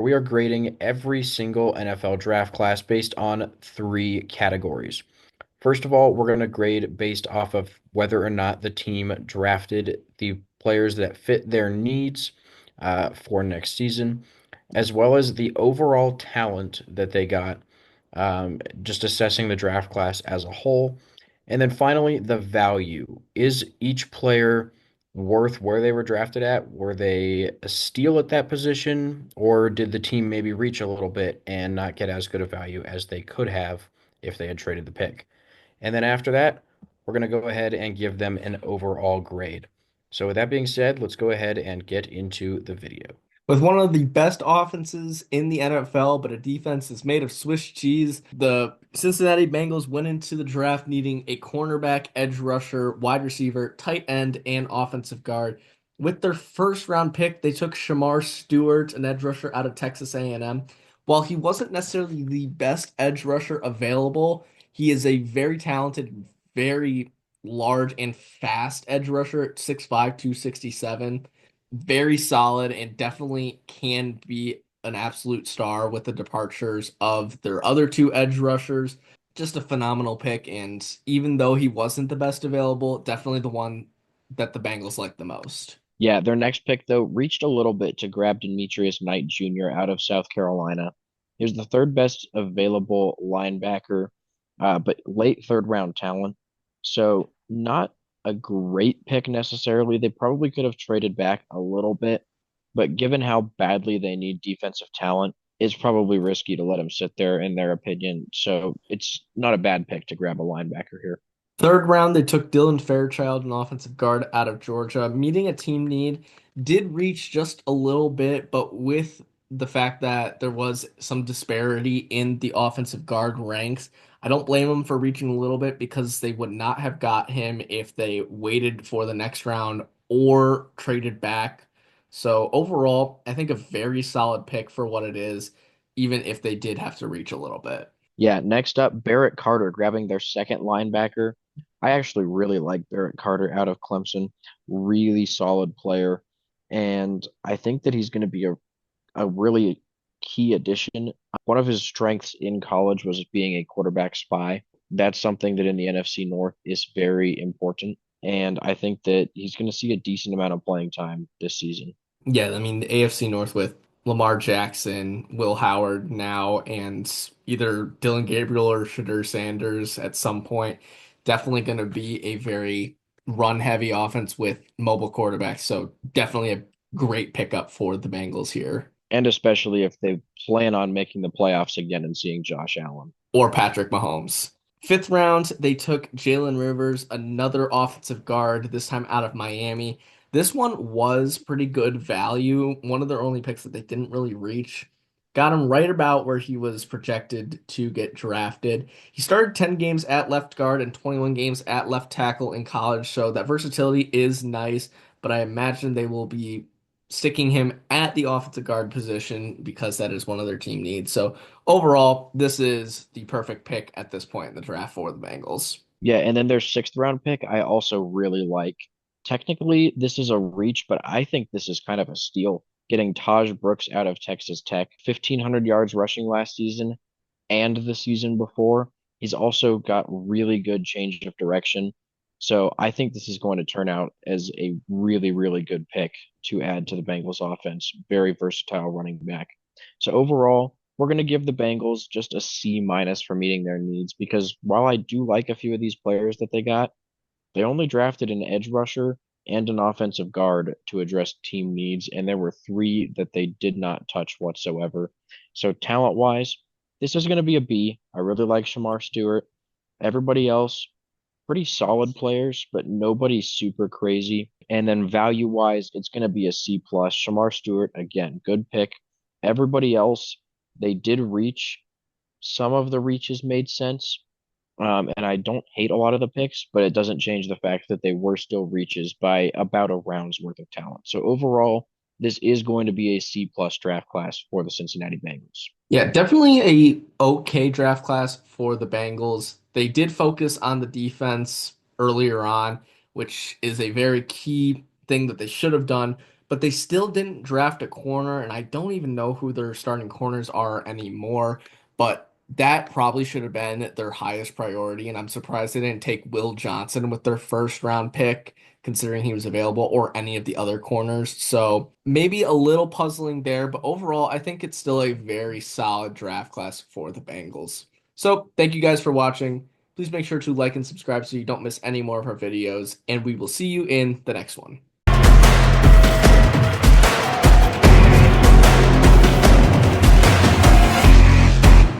We are grading every single NFL draft class based on three categories. First of all, we're going to grade based off of whether or not the team drafted the players that fit their needs for next season, as well as the overall talent that they got, just assessing the draft class as a whole. And then finally, the value. Is each player worth where they were drafted at? Were they a steal at that position, or did the team maybe reach a little bit and not get as good a value as they could have if they had traded the pick? And then after that, we're going to go ahead and give them an overall grade. So with that being said, let's go ahead and get into the video. With one of the best offenses in the NFL, but a defense that's made of Swiss cheese, the Cincinnati Bengals went into the draft needing a cornerback, edge rusher, wide receiver, tight end, and offensive guard. With their first round pick, they took Shamar Stewart, an edge rusher out of Texas A&M. While he wasn't necessarily the best edge rusher available, he is a very talented, very large and fast edge rusher at 6'5", 267, very solid and definitely can be an absolute star with the departures of their other two edge rushers. Just a phenomenal pick, and even though he wasn't the best available, definitely the one that the Bengals like the most. Yeah, their next pick, though, reached a little bit to grab Demetrius Knight Jr. out of South Carolina. He was the third best available linebacker, but late third round talent. So, not a great pick necessarily. They probably could have traded back a little bit, but given how badly they need defensive talent, it's probably risky to let him sit there, in their opinion. So, it's not a bad pick to grab a linebacker here. Third round, they took Dylan Fairchild, an offensive guard out of Georgia, meeting a team need. Did reach just a little bit, but with the fact that there was some disparity in the offensive guard ranks, I don't blame them for reaching a little bit because they would not have got him if they waited for the next round or traded back. So overall, I think a very solid pick for what it is, even if they did have to reach a little bit. Yeah, next up, Barrett Carter grabbing their second linebacker. I actually really like Barrett Carter out of Clemson. Really solid player. And I think that he's going to be a really key addition. One of his strengths in college was being a quarterback spy. That's something that in the NFC North is very important. And I think that he's going to see a decent amount of playing time this season. Yeah, I mean, the AFC North with Lamar Jackson, Will Howard now, and either Dylan Gabriel or Shadur Sanders at some point, definitely going to be a very run-heavy offense with mobile quarterbacks. So definitely a great pickup for the Bengals here. And especially if they plan on making the playoffs again and seeing Josh Allen. Or Patrick Mahomes. Fifth round, they took Jalen Rivers, another offensive guard, this time out of Miami. This one was pretty good value. One of their only picks that they didn't really reach. Got him right about where he was projected to get drafted. He started 10 games at left guard and 21 games at left tackle in college, so that versatility is nice, but I imagine they will be sticking him at the offensive guard position because that is one of their team needs. So overall, this is the perfect pick at this point in the draft for the Bengals. Yeah, and then their sixth round pick, I also really like. Technically, this is a reach, but I think this is kind of a steal. Getting Taj Brooks out of Texas Tech, 1,500 yards rushing last season and the season before. He's also got really good change of direction. So I think this is going to turn out as a really, really good pick to add to the Bengals offense. Very versatile running back. So overall, we're going to give the Bengals just a C minus for meeting their needs because while I do like a few of these players that they got, they only drafted an edge rusher and an offensive guard to address team needs, and there were three that they did not touch whatsoever. So talent wise, this is going to be a B. I really like Shamar Stewart. Everybody else, pretty solid players, but nobody super crazy. And then value wise, it's going to be a C plus. Shamar Stewart, again, good pick. Everybody else, they did reach. Some of the reaches made sense. And I don't hate a lot of the picks, but it doesn't change the fact that they were still reaches by about a round's worth of talent. So overall, this is going to be a C plus draft class for the Cincinnati Bengals. Yeah, definitely a okay draft class for the Bengals. They did focus on the defense earlier on, which is a very key thing that they should have done. but they still didn't draft a corner, and I don't even know who their starting corners are anymore. But that probably should have been their highest priority, and I'm surprised they didn't take Will Johnson with their first round pick, considering he was available, or any of the other corners. So maybe a little puzzling there, but overall, I think it's still a very solid draft class for the Bengals. So thank you guys for watching. Please make sure to like and subscribe so you don't miss any more of our videos, and we will see you in the next one.